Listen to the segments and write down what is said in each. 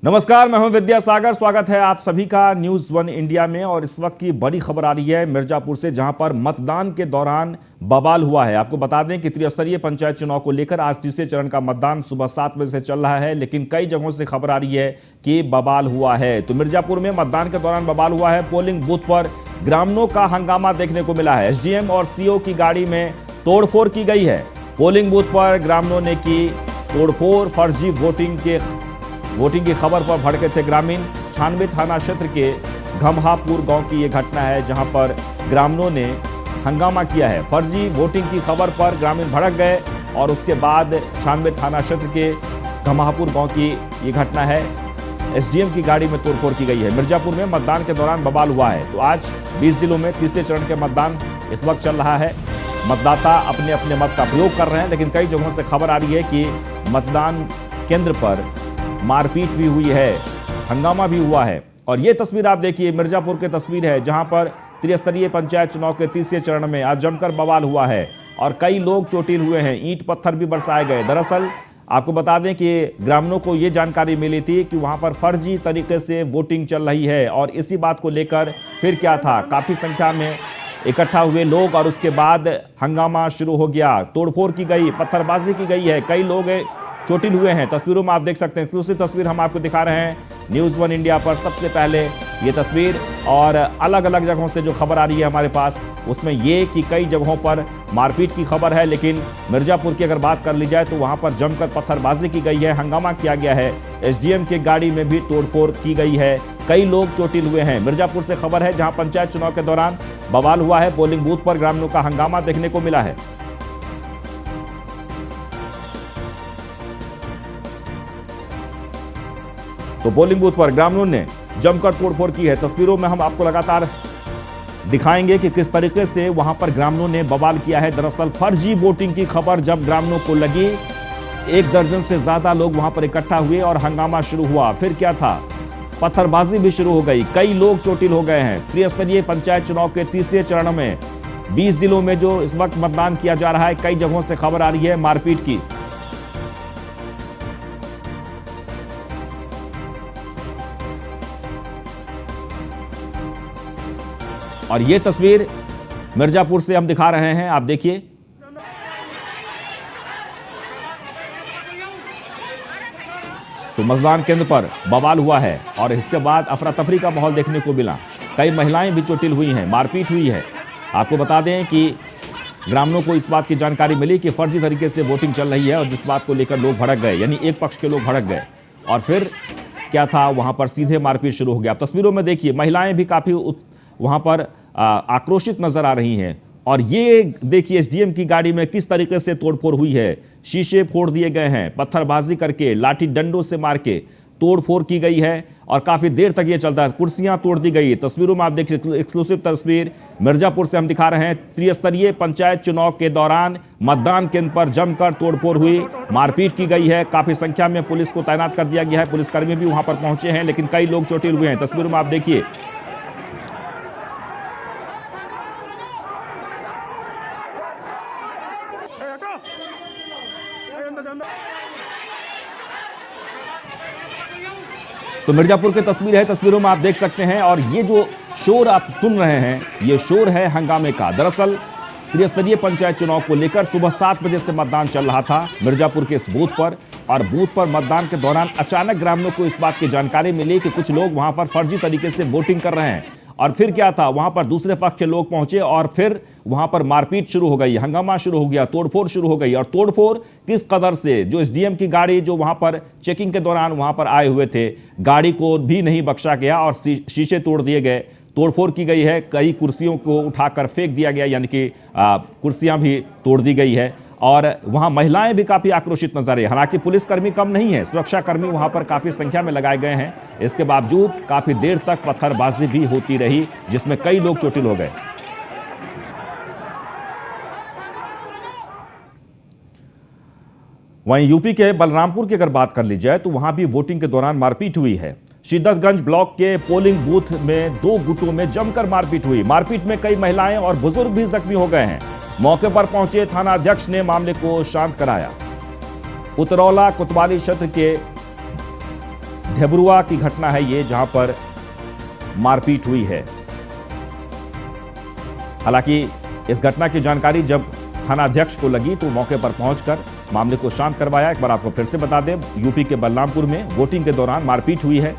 नमस्कार, मैं हूं विद्यासागर। स्वागत है आप सभी का न्यूज वन इंडिया में। और इस वक्त की बड़ी खबर आ रही है मिर्जापुर से, जहां पर मतदान के दौरान बवाल हुआ है। आपको बता दें कि त्रिस्तरीय पंचायत चुनाव को लेकर आज तीसरे चरण का मतदान सुबह 7 बजे से चल रहा है, लेकिन कई जगहों से खबर आ रही है कि बवाल हुआ है। तो मिर्जापुर में मतदान के दौरान बवाल हुआ है। पोलिंग बूथ पर ग्रामीणों का हंगामा देखने को मिला है। एसडीएम और सीओ की गाड़ी में तोड़फोड़ की गई है। पोलिंग बूथ पर ग्रामीणों ने की तोड़फोड़। फर्जी वोटिंग की खबर पर भड़के थे ग्रामीण। 96 थाना क्षेत्र के घमहापुर गांव की यह घटना है, जहां पर ग्रामीणों ने हंगामा किया है। फर्जी वोटिंग की खबर पर ग्रामीण भड़क गए और उसके बाद 96 थाना क्षेत्र के घमहापुर गांव की यह घटना है। एसडीएम की गाड़ी में तोड़फोड़ की गई है। मिर्जापुर में मतदान के दौरान बवाल हुआ है। तो आज 20 जिलों में तीसरे चरण के मतदान इस वक्त चल रहा है। मतदाता अपने अपने मत का प्रयोग कर रहे हैं, लेकिन कई जगहों से खबर आ रही है कि मतदान केंद्र पर मारपीट भी हुई है, हंगामा भी हुआ है। और ये तस्वीर आप देखिए, मिर्जापुर की तस्वीर है, जहां पर त्रिस्तरीय पंचायत चुनाव के तीसरे चरण में आज जमकर बवाल हुआ है और कई लोग चोटिल हुए हैं। ईंट पत्थर भी बरसाए गए। दरअसल आपको बता दें कि ग्रामीणों को ये जानकारी मिली थी कि वहां पर फर्जी तरीके से वोटिंग चल रही है, और इसी बात को लेकर फिर क्या था, काफी संख्या में इकट्ठा हुए लोग और उसके बाद हंगामा शुरू हो गया। तोड़फोड़ की गई, पत्थरबाजी की गई है, कई लोग चोटिल हुए हैं। तस्वीरों में आप देख सकते हैं, एक्सक्लूसिव तस्वीर हम आपको दिखा रहे हैं न्यूज वन इंडिया पर। सबसे पहले ये तस्वीर, और अलग अलग जगहों से जो खबर आ रही है हमारे पास, उसमें ये कि कई जगहों पर मारपीट की खबर है, लेकिन मिर्जापुर की अगर बात कर ली जाए तो वहां पर जमकर पत्थरबाजी की गई है, हंगामा किया गया है। एसडीएम की गाड़ी में भी तोड़फोड़ की गई है, कई लोग चोटिल हुए हैं। मिर्जापुर से खबर है, जहां पंचायत चुनाव के दौरान बवाल हुआ है। पोलिंग बूथ पर ग्रामीणों का हंगामा देखने को मिला है। तो पोलिंग बूथ पर ग्रामीणों ने जमकर तोड़फोड़ की है। तस्वीरों में हम आपको लगातार दिखाएंगे कि किस तरीके से वहां पर ग्रामीणों ने बवाल किया है। दरअसल फर्जी वोटिंग की खबर जब ग्रामीणों को लगी, 1 दर्जन से ज्यादा लोग वहां पर इकट्ठा हुए और हंगामा शुरू हुआ। फिर क्या था, पत्थरबाजी भी शुरू हो गई, कई लोग चोटिल हो गए हैं। त्रिस्तरीय पंचायत चुनाव के तीसरे चरण में 20 जिलों में जो इस वक्त मतदान किया जा रहा है, कई जगहों से खबर आ रही है मारपीट की। और ये तस्वीर मिर्जापुर से हम दिखा रहे हैं, आप देखिए। तो मतदान केंद्र पर बवाल हुआ है और इसके बाद अफरा तफरी का माहौल देखने को मिला। कई महिलाएं भी चोटिल हुई हैं, मारपीट हुई है। आपको बता दें कि ग्रामीणों को इस बात की जानकारी मिली कि फर्जी तरीके से वोटिंग चल रही है, और जिस बात को लेकर लोग भड़क गए, यानी एक पक्ष के लोग भड़क गए, और फिर क्या था, वहां पर सीधे मारपीट शुरू हो गया। आप तस्वीरों में देखिए, महिलाएं भी काफी वहां पर आक्रोशित नजर आ रही हैं। और ये देखिए, एसडीएम की गाड़ी में किस तरीके से तोड़फोड़ हुई है। शीशे फोड़ दिए गए हैं, पत्थरबाजी करके, लाठी डंडों से मार के तोड़फोड़ की गई है, और काफी देर तक ये चलता है। कुर्सियां तोड़ दी गई। तस्वीरों में आप देखिए, एक्सक्लूसिव तस्वीर मिर्जापुर से हम दिखा रहे हैं। त्रिस्तरीय पंचायत चुनाव के दौरान मतदान केंद्र पर जमकर तोड़फोड़ हुई, मारपीट की गई है। काफी संख्या में पुलिस को तैनात कर दिया गया है, पुलिसकर्मी भी वहां पर पहुंचे हैं, लेकिन कई लोग चोटिल हुए हैं। तस्वीरों में आप देखिए, तो मिर्जापुर की तस्वीर है, तस्वीरों में आप देख सकते हैं। और ये जो शोर आप सुन रहे हैं, ये शोर है हंगामे का। दरअसल त्रिस्तरीय पंचायत चुनाव को लेकर सुबह 7 बजे से मतदान चल रहा था मिर्जापुर के इस बूथ पर, और बूथ पर मतदान के दौरान अचानक ग्रामीणों को इस बात की जानकारी मिली कि कुछ लोग वहां पर फर्जी तरीके से वोटिंग कर रहे हैं। और फिर क्या था, वहां पर दूसरे पक्ष के लोग पहुंचे और फिर वहां पर मारपीट शुरू हो गई, हंगामा शुरू हो गया, तोड़फोड़ शुरू हो गई। और तोड़फोड़ किस कदर से, जो एसडीएम की गाड़ी जो वहां पर चेकिंग के दौरान वहां पर आए हुए थे, गाड़ी को भी नहीं बख्शा गया और शीशे तोड़ दिए गए, तोड़फोड़ की गई है। कई कुर्सियों को उठाकर फेंक दिया गया, यानी कि कुर्सियां भी तोड़ दी गई है। और वहां महिलाएं भी काफी आक्रोशित नजर आई। हालांकि पुलिसकर्मी कम नहीं है, सुरक्षाकर्मी वहां पर काफी संख्या में लगाए गए हैं। इसके बावजूद काफी देर तक पत्थरबाजी भी होती रही, जिसमें कई लोग चोटिल हो गए। वहीं यूपी के बलरामपुर की अगर बात कर ली जाए तो वहां भी वोटिंग के दौरान मारपीट हुई है। शिद्दतगंज ब्लॉक के पोलिंग बूथ में 2 गुटों में जमकर मारपीट हुई। मारपीट में कई महिलाएं और बुजुर्ग भी जख्मी हो गए हैं। मौके पर पहुंचे थाना अध्यक्ष ने मामले को शांत कराया। उतरौला कोतवाली क्षेत्र के ढेबरुआ की घटना है ये, जहां पर मारपीट हुई है। हालांकि इस घटना की जानकारी जब थाना अध्यक्ष को लगी तो मौके पर पहुंचकर मामले को शांत करवाया। एक बार आपको फिर से बता दें, यूपी के बलरामपुर में वोटिंग के दौरान मारपीट हुई है।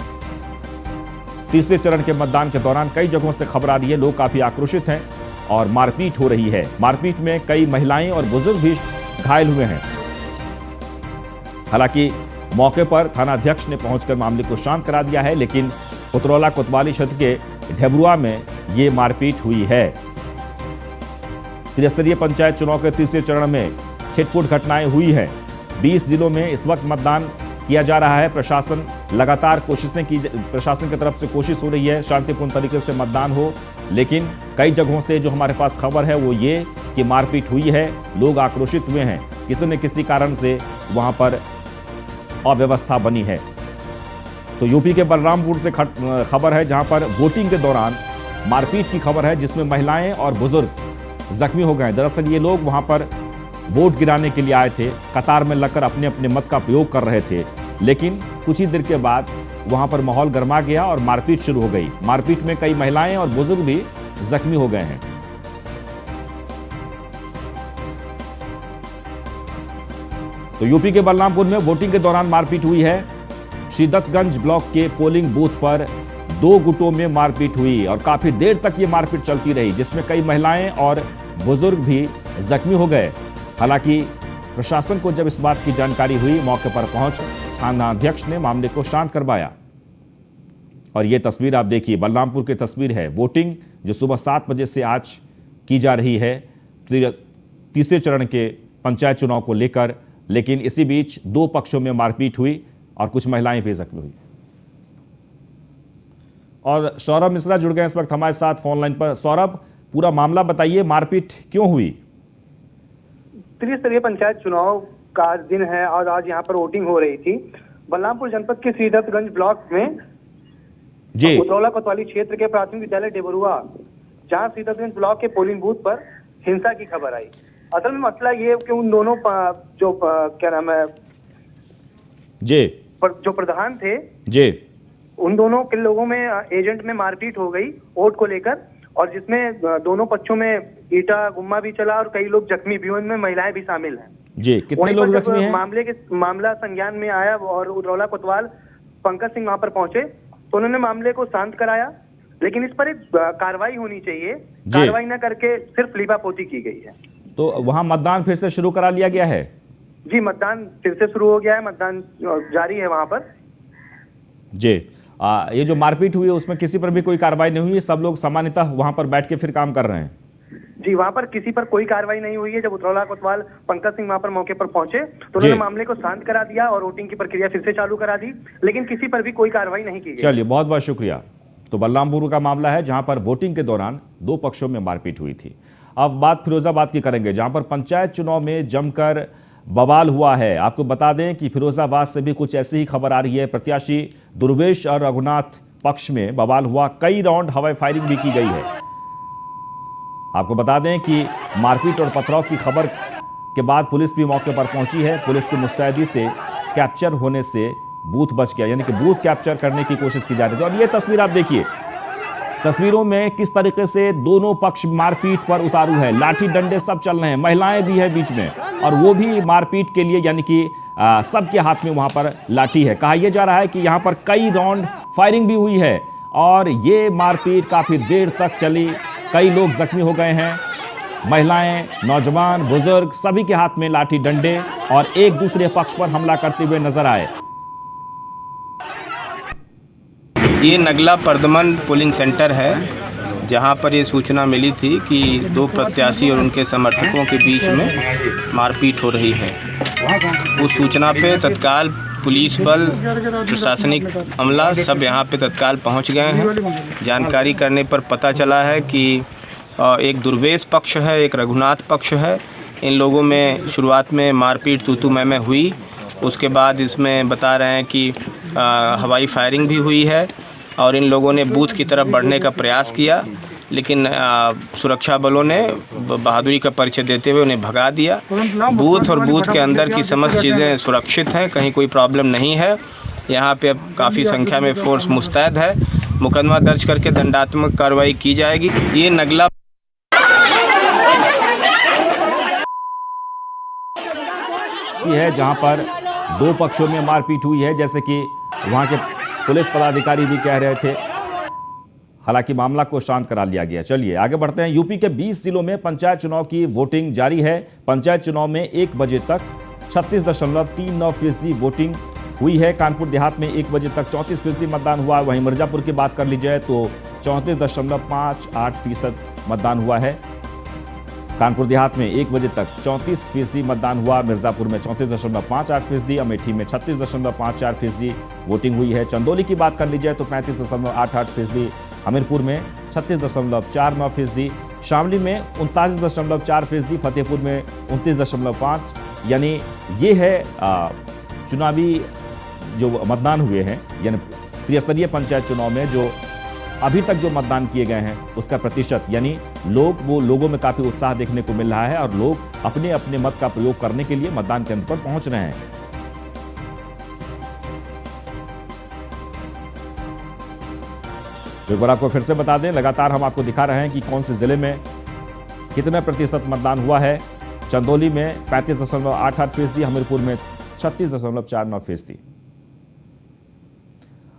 तीसरे चरण के मतदान के दौरान कई जगहों से खबर आ रही है, लोग काफी आक्रोशित हैं और मारपीट हो रही है। मारपीट में कई महिलाएं और बुजुर्ग भी घायल हुए हैं। हालांकि मौके पर थाना अध्यक्ष ने पहुंचकर मामले को शांत करा दिया है, लेकिन उतरौला कोतवाली क्षेत्र के ढेबरुआ में ये मारपीट हुई है। त्रिस्तरीय पंचायत चुनाव के तीसरे चरण में छिटपुट घटनाएं हुई हैं। 20 जिलों में इस वक्त मतदान किया जा रहा है। प्रशासन लगातार प्रशासन की तरफ से कोशिश हो रही है शांतिपूर्ण तरीके से मतदान हो, लेकिन कई जगहों से जो हमारे पास खबर है वो ये कि मारपीट हुई है, लोग आक्रोशित हुए हैं, किसी न किसी कारण से वहां पर अव्यवस्था बनी है। तो यूपी के बलरामपुर से खबर है, जहां पर वोटिंग के दौरान मारपीट की खबर है, जिसमें महिलाएं और बुजुर्ग जख्मी हो गए। दरअसल ये लोग वहां पर वोट गिराने के लिए आए थे, कतार में लगकर अपने अपने मत का प्रयोग कर रहे थे, लेकिन कुछ ही देर के बाद वहां पर माहौल गर्मा गया और मारपीट शुरू हो गई। मारपीट में कई महिलाएं और बुजुर्ग भी जख्मी हो गए हैं। तो यूपी के बलरामपुर में वोटिंग के दौरान मारपीट हुई है। श्रीदत्तगंज ब्लॉक के पोलिंग बूथ पर 2 गुटों में मारपीट हुई और काफी देर तक ये मारपीट चलती रही, जिसमें कई महिलाएं और बुजुर्ग भी जख्मी हो गए। हालांकि प्रशासन को जब इस बात की जानकारी हुई, मौके पर पहुंच थाना अध्यक्ष ने मामले को शांत करवाया। और ये तस्वीर आप देखिए, बलरामपुर की तस्वीर है। वोटिंग जो सुबह 7 बजे से आज की जा रही है तीसरे चरण के पंचायत चुनाव को लेकर, लेकिन इसी बीच 2 पक्षों में मारपीट हुई और कुछ महिलाएं भी जख्मी हुई। और सौरभ मिश्रा जुड़ गए इस वक्त हमारे साथ फोन लाइन पर। सौरभ, पूरा मामला बताइए, मारपीट क्यों हुई? त्रिस्तरीय पंचायत चुनाव का आज दिन है और आज यहाँ पर वोटिंग हो रही थी। बलरामपुर जनपद के श्रीदत्तगंज ब्लॉक में जी उतरौला कोतवाली क्षेत्र के प्राथमिक विद्यालय ढेबरुआ, जहाँ श्रीदत्तगंज ब्लॉक के पोलिंग बूथ पर हिंसा की खबर आई। असल में मसला ये कि उन दोनों जो क्या नाम है जी जो प्रधान थे जी, उन दोनों के लोगों में एजेंट में मारपीट हो गई वोट को लेकर, और जिसमें दोनों पक्षों में ईटा गुम्मा भी चला और कई लोग जख्मी भी हुए, उनमें महिलाएं भी शामिल हैं। जी, कितने लोग जख्मी हैं? मामला संज्ञान में आया और उतरौला कोतवाल पंकज सिंह वहां पर पहुंचे तो उन्होंने मामले को शांत कराया, लेकिन इस पर एक कार्रवाई होनी चाहिए। कार्रवाई न करके सिर्फ लीपापोती की गई है। तो वहां मतदान फिर से शुरू करा लिया गया है? जी, मतदान फिर से शुरू हो गया है, मतदान जारी है वहां पर। जी, ये जो मारपीट हुई है उसमें किसी पर भी कोई कार्रवाई नहीं हुई है? सब लोग सामान्यतः वहां पर बैठ के फिर काम कर रहे हैं? जी, वहां पर किसी पर कोई कार्रवाई नहीं हुई है। जब उतरौला कोतवाल पंकज सिंह वहां पर मौके पर पहुंचे तो उन्होंने मामले को शांत करा दिया और वोटिंग की प्रक्रिया फिर से चालू करा दी, लेकिन किसी पर भी कोई कार्रवाई नहीं की गई। चलिए, बहुत बहुत शुक्रिया। तो बलरामपुर का मामला है, जहां पर वोटिंग के दौरान 2 पक्षों में मारपीट हुई थी। अब बात फिरोजाबाद की करेंगे, जहां पर पंचायत चुनाव में जमकर बवाल हुआ है। आपको बता दें कि फिरोजाबाद से भी कुछ ऐसी ही खबर आ रही है। प्रत्याशी दुर्वेश और रघुनाथ पक्ष में बवाल हुआ, कई राउंड हवाई फायरिंग भी की गई है। आपको बता दें कि मारपीट और पथराव की खबर के बाद पुलिस भी मौके पर पहुंची है। पुलिस की मुस्तैदी से कैप्चर होने से बूथ बच गया, यानी कि बूथ कैप्चर करने की कोशिश की जा रही थी। और ये तस्वीर आप देखिए, तस्वीरों में किस तरीके से दोनों पक्ष मारपीट पर उतारू है, लाठी डंडे सब चल रहे हैं, महिलाएं भी है बीच में, और वो भी मारपीट के लिए, यानी कि सबके हाथ में वहां पर लाठी है। कहा यह जा रहा है कि यहां पर कई राउंड फायरिंग भी हुई है और ये मारपीट काफी देर तक चली, कई लोग जख्मी हो गए हैं। महिलाएं, नौजवान, बुजुर्ग सभी के हाथ में लाठी डंडे और एक दूसरे पक्ष पर हमला करते हुए नजर आए। ये नगला परदमन पोलिंग सेंटर है, जहां पर ये सूचना मिली थी कि 2 प्रत्याशी और उनके समर्थकों के बीच में मारपीट हो रही है। उस सूचना पे तत्काल पुलिस बल, प्रशासनिक अमला सब यहाँ पे तत्काल पहुँच गए हैं। जानकारी करने पर पता चला है कि एक दुर्वेश पक्ष है, एक रघुनाथ पक्ष है। इन लोगों में शुरुआत में मारपीट तू मैं हुई। उसके बाद इसमें बता रहे हैं कि हवाई फायरिंग भी हुई है और इन लोगों ने बूथ की तरफ बढ़ने का प्रयास किया, लेकिन सुरक्षा बलों ने बहादुरी का परिचय देते हुए उन्हें भगा दिया। बूथ और बूथ के अंदर की समस्त चीज़ें सुरक्षित हैं, कहीं कोई प्रॉब्लम नहीं है। यहाँ पे अब काफ़ी संख्या में फोर्स मुस्तैद है। मुकदमा दर्ज करके दंडात्मक कार्रवाई की जाएगी। ये नगला है जहां पर दो पक्षों में मारपीट हुई है, जैसे कि वहां के पुलिस पदाधिकारी भी कह रहे थे। हालांकि मामला को शांत करा लिया गया। चलिए आगे बढ़ते हैं। यूपी के 20 जिलों में पंचायत चुनाव की वोटिंग जारी है। पंचायत चुनाव में 1 बजे तक 36.39% वोटिंग हुई है। कानपुर देहात में 1 बजे तक 34% मतदान हुआ। वहीं मिर्जापुर की बात कर ली जाए तो 34.58% मतदान हुआ है। कानपुर देहात में 1 बजे तक 34% मतदान हुआ। मिर्जापुर में 34.58%, अमेठी में 36.54% वोटिंग हुई है। चंदौली की बात कर ली जाए तो 35.88%, हमीरपुर में 36.49%, शामली में 39.4%, फतेहपुर में 29.5%। यानी ये है चुनावी जो मतदान हुए हैं, यानी त्रिस्तरीय पंचायत चुनाव में जो अभी तक जो मतदान किए गए हैं उसका प्रतिशत, यानी लोगों में काफी उत्साह देखने को मिल रहा है और लोग अपने अपने मत का प्रयोग करने के लिए मतदान केंद्र पर पहुंच रहे हैं। तो एक बार आपको फिर से बता दें, लगातार हम आपको दिखा रहे हैं कि कौन से जिले में कितने प्रतिशत मतदान हुआ है। चंदौली में 35.88%, हमीरपुर में 36.49%।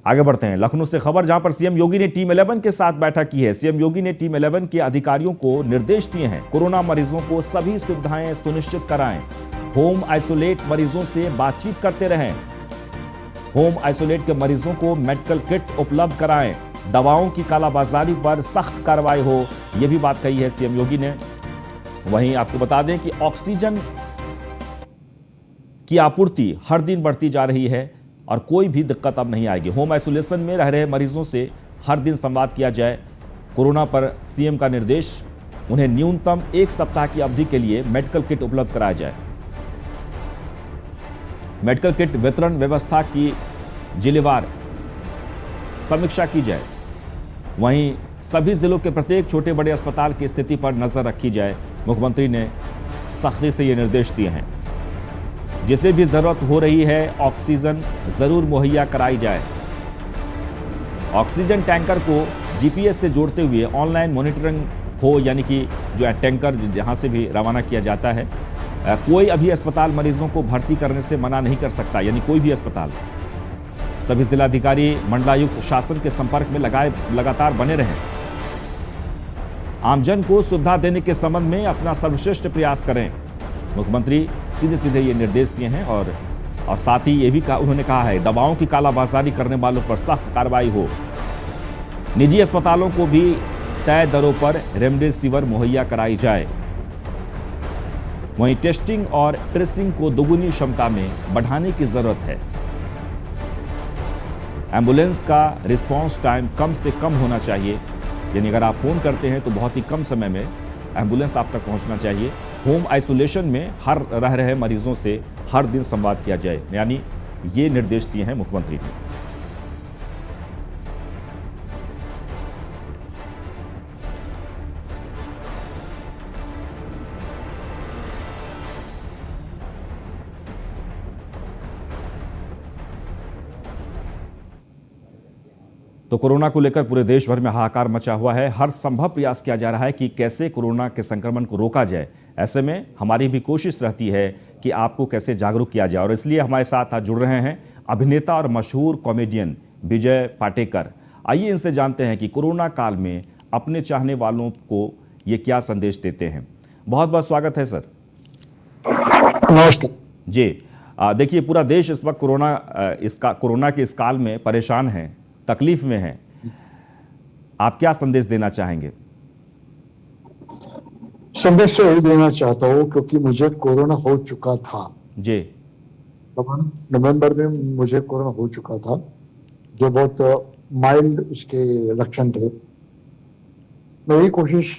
आगे बढ़ते हैं। लखनऊ से खबर, जहां पर सीएम योगी ने टीम 11 के साथ बैठक की है। सीएम योगी ने टीम 11 के अधिकारियों को निर्देश दिए हैं, कोरोना मरीजों को सभी सुविधाएं सुनिश्चित कराएं, होम आइसोलेट मरीजों से बातचीत करते रहें, होम आइसोलेट के मरीजों को मेडिकल किट उपलब्ध कराएं, दवाओं की कालाबाजारी पर सख्त कार्रवाई हो, यह भी बात कही है सीएम योगी ने। वहीं आपको बता दें कि ऑक्सीजन की आपूर्ति हर दिन बढ़ती जा रही है और कोई भी दिक्कत अब नहीं आएगी। होम आइसोलेशन में रह रहे मरीजों से हर दिन संवाद किया जाए। कोरोना पर सीएम का निर्देश, उन्हें न्यूनतम 1 सप्ताह की अवधि के लिए मेडिकल किट उपलब्ध कराया जाए। मेडिकल किट वितरण व्यवस्था की जिलेवार समीक्षा की जाए। वहीं सभी जिलों के प्रत्येक छोटे बड़े अस्पताल की स्थिति पर नजर रखी जाए। मुख्यमंत्री ने सख्ती से ये निर्देश दिए हैं। जिसे भी जरूरत हो रही है ऑक्सीजन जरूर मुहैया कराई जाए। ऑक्सीजन टैंकर को जीपीएस से जोड़ते हुए ऑनलाइन मॉनिटरिंग हो, यानी कि जो टैंकर जहां से भी रवाना किया जाता है, कोई अभी अस्पताल मरीजों को भर्ती करने से मना नहीं कर सकता, यानी कोई भी अस्पताल। सभी जिलाधिकारी मंडलायुक्त शासन के संपर्क में लगातार बने रहें। आमजन को सुविधा देने के संबंध में अपना सर्वश्रेष्ठ प्रयास करें। मुख्यमंत्री सीधे सीधे ये निर्देश दिए हैं और साथ ही ये भी उन्होंने कहा है, दवाओं की कालाबाजारी करने वालों पर सख्त कार्रवाई हो। निजी अस्पतालों को भी तय दरों पर रेमडेसिविर मुहैया कराई जाए। वहीं टेस्टिंग और ट्रेसिंग को दोगुनी क्षमता में बढ़ाने की जरूरत है। एम्बुलेंस का रिस्पांस टाइम कम से कम होना चाहिए, यानी अगर आप फोन करते हैं तो बहुत ही कम समय में एम्बुलेंस आप तक पहुंचना चाहिए। होम आइसोलेशन में रह रहे मरीजों से हर दिन संवाद किया जाए, यानी ये निर्देश दिए हैं मुख्यमंत्री ने। तो कोरोना को लेकर पूरे देश भर में हाहाकार मचा हुआ है। हर संभव प्रयास किया जा रहा है कि कैसे कोरोना के संक्रमण को रोका जाए। ऐसे में हमारी भी कोशिश रहती है कि आपको कैसे जागरूक किया जाए, और इसलिए हमारे साथ आज जुड़ रहे हैं अभिनेता और मशहूर कॉमेडियन विजय पाटेकर। आइए इनसे जानते हैं कि कोरोना काल में अपने चाहने वालों को ये क्या संदेश देते हैं। बहुत बहुत स्वागत है सर। नमस्कार जी। देखिए, पूरा देश इस वक्त कोरोना के इस काल में परेशान है, तकलीफ में है। आप क्या संदेश देना चाहेंगे? संदेश तो यही देना चाहता हूँ क्योंकि मुझे कोरोना हो चुका था जी। नवंबर में मुझे कोरोना हो चुका था, जो बहुत माइल्ड उसके लक्षण थे। मैं यही कोशिश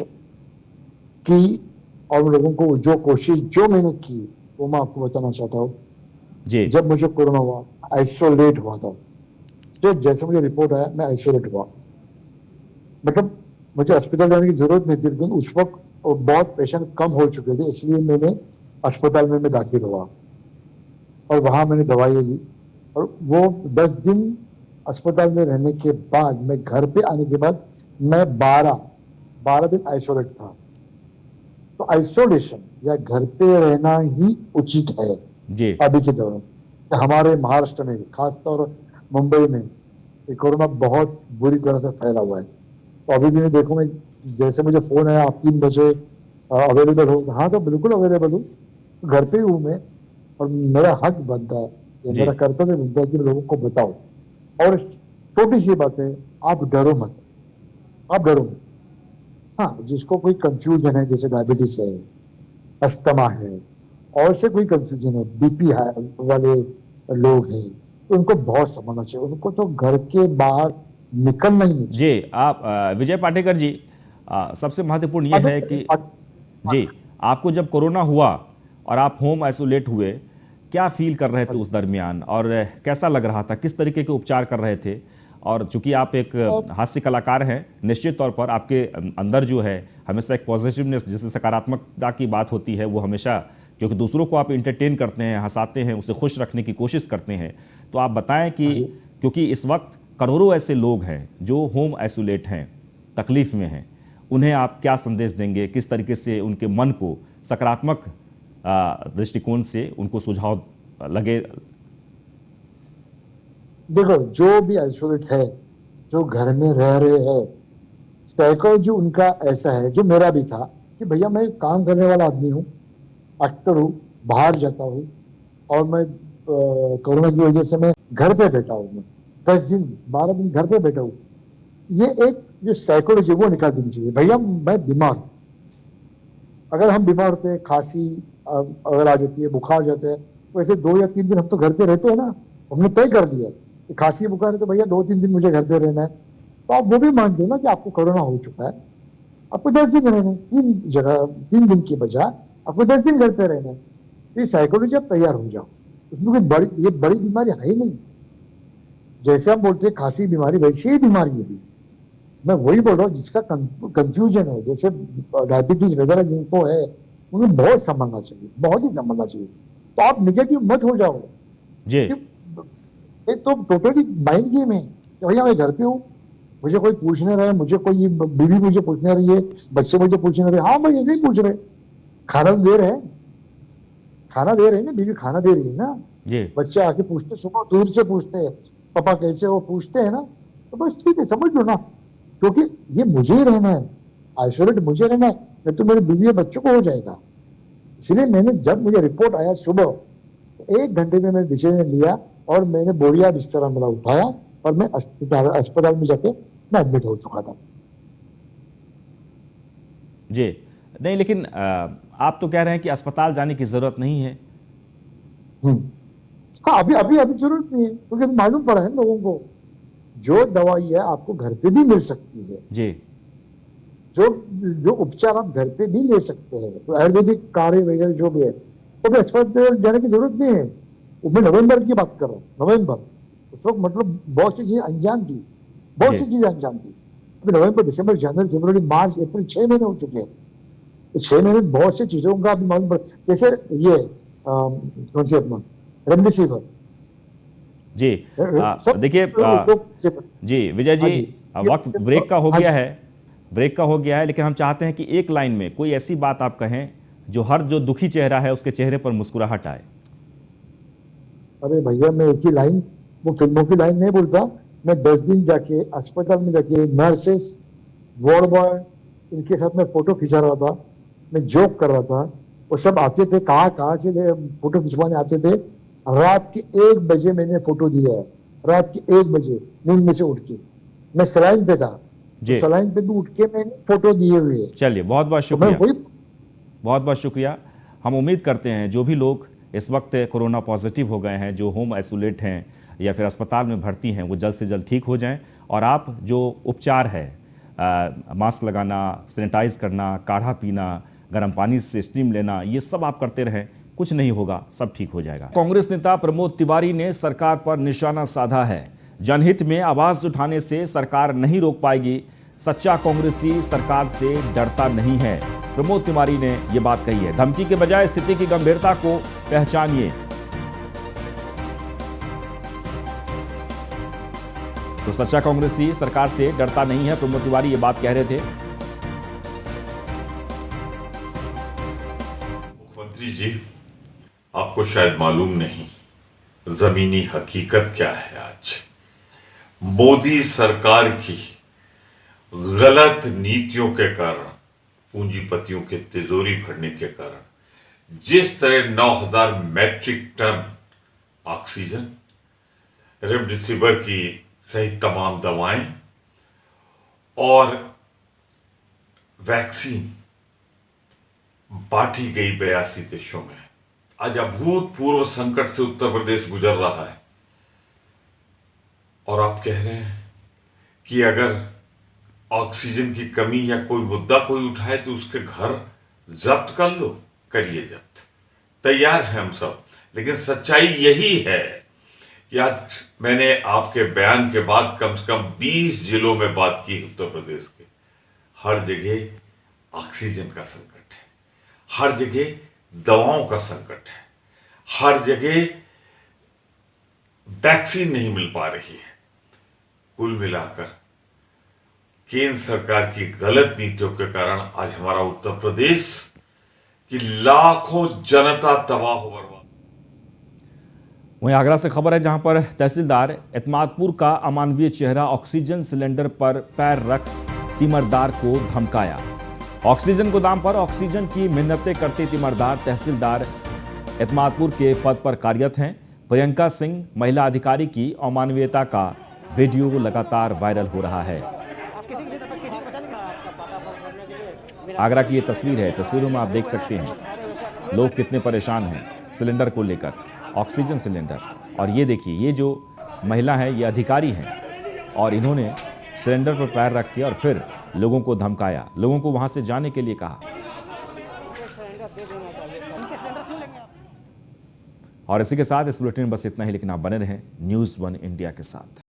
की और लोगों को जो मैंने की वो मैं आपको बताना चाहता हूँ जी। जब मुझे कोरोना हुआ, आइसोलेट हुआ था। जैसे मुझे रिपोर्ट आया मैं आइसोलेट हुआ, मतलब मुझे अस्पताल जाने की जरूरत नहीं थी, लेकिन उस वक्त बहुत पेशेंट कम हो चुके थे, इसलिए मैंने अस्पताल में दाखिल हुआ और वहां मैंने दवाई ली और वो 10 दिन अस्पताल में रहने के बाद मैं घर पे आने के बाद मैं 12 दिन आइसोलेट था। तो आइसोलेशन या घर पे रहना ही उचित है जी अभी के दौरान। हमारे महाराष्ट्र में खासतौर मुंबई में ये कोरोना बहुत बुरी तरह से फैला हुआ है। तो अभी भी मैं देखूंगा, जैसे मुझे फोन आया आप 3 बजे अवेलेबल हो, हाँ तो बिल्कुल अवेलेबल हूँ, घर पे हूँ मैं, और मेरा हक बनता है, ये जी। मेरा कर्तव्य बनता है कि मैं लोगों को बताऊं। और छोटी सी बात है, आप डरो मत, आप डरो मत। हाँ, जिसको कोई कंफ्यूजन है, जैसे डायबिटीज है, अस्थमा है, और से कोई कंफ्यूजन है, बीपी वाले लोग हैं, तो उनको बहुत समझना चाहिए, उनको तो घर के बाहर निकलना ही नहीं चाहिए। जी आप विजय पाटेकर जी, सबसे महत्वपूर्ण यह है कि जी आपको जब कोरोना हुआ और आप होम आइसोलेट हुए, क्या फील कर रहे थे उस दरमियान, और कैसा लग रहा था, किस तरीके के उपचार कर रहे थे? और चूंकि आप एक हास्य कलाकार हैं, निश्चित तौर पर आपके अंदर जो है हमेशा एक पॉजिटिवनेस, जैसे सकारात्मकता की बात होती है, वो हमेशा, क्योंकि दूसरों को आप इंटरटेन करते हैं, हंसाते हैं, उसे खुश रखने की कोशिश करते हैं। तो आप बताएं कि क्योंकि इस वक्त करोड़ों ऐसे लोग हैं जो होम आइसोलेट हैं, तकलीफ में हैं, उन्हें आप क्या संदेश देंगे, किस तरीके से उनके मन को सकारात्मक दृष्टिकोण से उनको सुझाव लगे? देखो, जो भी आइसोलेट है, जो घर में रह रहे हैं, साइकोलॉजी उनका ऐसा है, जो मेरा भी था, कि भैया मैं काम करने वाला आदमी हूँ, एक्टर हूँ, बाहर जाता हूँ, और मैं कोरोना की वजह से मैं घर पे बैठा हूँ, मैं 10 दिन 12 दिन घर पे बैठा हूँ। ये एक जो साइकोलॉजी वो निकाल देनी चाहिए। भैया मैं बीमार हूँ, अगर हम बीमार होते हैं, खांसी अगर आ जाती है, बुखार आ जाता है, तो ऐसे 2 या 3 दिन हम तो घर पे रहते हैं ना, हमने तय कर दिया कि खांसी बुखार है तो भैया 2-3 दिन मुझे घर पे रहना है। तो आप वो भी मान दो ना कि आपको कोरोना हो चुका है, आपको 10 दिन रहना है, 3 दिन की बजाय आपको 10 दिन घर पे रहना है। ये साइकोलॉजी आप तैयार हो जाओ, उसमें ये बड़ी बीमारी है ही नहीं। जैसे हम बोलते हैं खांसी बीमारी, वैसी ही बीमारी है भी। मैं वही बोल रहा हूँ, जिसका कंफ्यूजन है, जैसे डायबिटीज वगैरह जिनको है, उन्हें बहुत संभलना चाहिए, बहुत ही संभलना चाहिए। तो आप निगेटिव मत हो जाओ जी। ये तो टोटली माइंड गेम है कि भैया मैं घर पे हूँ, मुझे कोई पूछने रहा है, मुझे कोई बीवी मुझे पूछने रही है, बच्चे मुझे पूछने रहे, हाँ भाई नहीं पूछ रहे, खाना दे रहे हैं, खाना दे रहे हैं ना, बीवी खाना दे रही है ना, जी बच्चे आके पूछते, सुबह दूर से पूछते हैं पापा कैसे हो, पूछते हैं ना, तो बस ठीक है, समझ लो ना, क्योंकि ये मुझे ही रहना है, आइसोलेट मुझे रहना है, नहीं तो मेरे बीवी और बच्चों को हो जाएगा। इसलिए मैंने, जब मुझे रिपोर्ट आया सुबह, तो 1 घंटे में मैं डिसीजन लिया और मैंने बोरिया बिस्तरा मेरा उठाया और मैं अस्पताल में जाके मैं एडमिट हो चुका था। जी नहीं, लेकिन आप तो कह रहे हैं कि अस्पताल जाने की जरूरत नहीं है। हाँ, अभी जरूरत नहीं है, क्योंकि मालूम पड़ा है लोगों को, जो दवाई है आपको घर पे भी मिल सकती है जी। जो उपचार आप घर पे भी ले सकते हैं, तो आयुर्वेदिक कार्य वगैरह जो भी है, तो भी अस्पताल जाने की जरूरत नहीं है। मैं नवंबर की बात कर रहा हूँ, नवंबर, उस वक्त मतलब बहुत सी चीजें अनजान थी, बहुत सी चीजें अनजान थी। अभी नवंबर, दिसंबर, जनवरी, फरवरी, मार्च, अप्रैल, 6 महीने हो चुके हैं। तो 6 महीने में बहुत सी चीजों का अभी मालूम पड़ा, जैसे ये कौन सी अपना रेमडेसिविर जी। देखिए जी विजय जी, वक्त ब्रेक का हो गया है, लेकिन हम चाहते हैं कि एक लाइन में कोई ऐसी बात आप कहें जो हर जो दुखी चेहरा है उसके चेहरे पर मुस्कुराहट आए। अरे भैया, मैं एक ही लाइन, वो फिल्मों की लाइन नहीं बोलता, मैं 10 दिन जाके अस्पताल में जाके नर्सेस, वार्ड बॉय, इनके साथ मैं फोटो खिंचा रहा था, मैं जोक कर रहा था, वो सब आते थे, कहाँ से फोटो खिंचवाने आते थे। रात के 1 बजे मैंने फोटो दिया है, रात के 1 बजे नींद में से उठ के, मैं सलाइन पे था, सलाइन पे भी उठ के मैंने फोटो दिए हुए। चलिए, बहुत बहुत शुक्रिया, बहुत बहुत शुक्रिया। हम उम्मीद करते हैं जो भी लोग इस वक्त कोरोना पॉजिटिव हो गए हैं, जो होम आइसोलेट हैं या फिर अस्पताल में भर्ती हैं, वो जल्द से जल्द ठीक हो जाएं। और आप जो उपचार है, मास्क लगाना, सैनिटाइज करना, काढ़ा पीना, गर्म पानी से स्टीम लेना, ये सब आप करते रहें, कुछ नहीं होगा, सब ठीक हो जाएगा। कांग्रेस नेता प्रमोद तिवारी ने सरकार पर निशाना साधा है। जनहित में आवाज उठाने से सरकार नहीं रोक पाएगी, सच्चा कांग्रेसी सरकार से डरता नहीं है, प्रमोद तिवारी ने यह बात कही है। धमकी के बजाय स्थिति की गंभीरता को पहचानिए। तो सच्चा कांग्रेसी सरकार से डरता नहीं है, प्रमोद तिवारी ये बात कह रहे थे। मुख्यमंत्री जी, आपको शायद मालूम नहीं जमीनी हकीकत क्या है। आज मोदी सरकार की गलत नीतियों के कारण, पूंजीपतियों के तिजोरी भरने के कारण जिस तरह 9,000 मैट्रिक टन ऑक्सीजन, रेमडेसिविर की सहित तमाम दवाएं और वैक्सीन बांटी गई 82 देशों में, आज अभूतपूर्व संकट से उत्तर प्रदेश गुजर रहा है। और आप कह रहे हैं कि अगर ऑक्सीजन की कमी या कोई मुद्दा कोई उठाए तो उसके घर जब्त कर लो, करिए जब्त, तैयार हैं हम सब। लेकिन सच्चाई यही है कि आज मैंने आपके बयान के बाद कम से कम 20 जिलों में बात की उत्तर प्रदेश के। हर जगह ऑक्सीजन का संकट है, हर जगह दवाओं का संकट है, हर जगह वैक्सीन नहीं मिल पा रही है। कुल मिलाकर केंद्र सरकार की गलत नीतियों के कारण आज हमारा उत्तर प्रदेश की लाखों जनता तबाह हो बर्बाद। वहीं आगरा से खबर है, जहां पर तहसीलदार एतमादपुर का अमानवीय चेहरा ऑक्सीजन सिलेंडर पर पैर रख तीमरदार को धमकाया। ऑक्सीजन गोदाम पर ऑक्सीजन की मिन्नतें करते तीमरदार तहसीलदार एतमादपुर के पद पर कार्यरत हैं। प्रियंका सिंह महिला अधिकारी की अमानवीयता का वीडियो लगातार वायरल हो रहा है। आगरा की ये तस्वीर है, तस्वीरों में आप देख सकते हैं लोग कितने परेशान हैं सिलेंडर को लेकर, ऑक्सीजन सिलेंडर। और ये देखिए, ये जो महिला है ये अधिकारी हैं और इन्होंने सिलेंडर पर पैर रख के और फिर लोगों को धमकाया, लोगों को वहां से जाने के लिए कहा। और इसी के साथ इस बुलेटिन में बस इतना ही, लेकिन आप बने रहें न्यूज़ 1 इंडिया के साथ।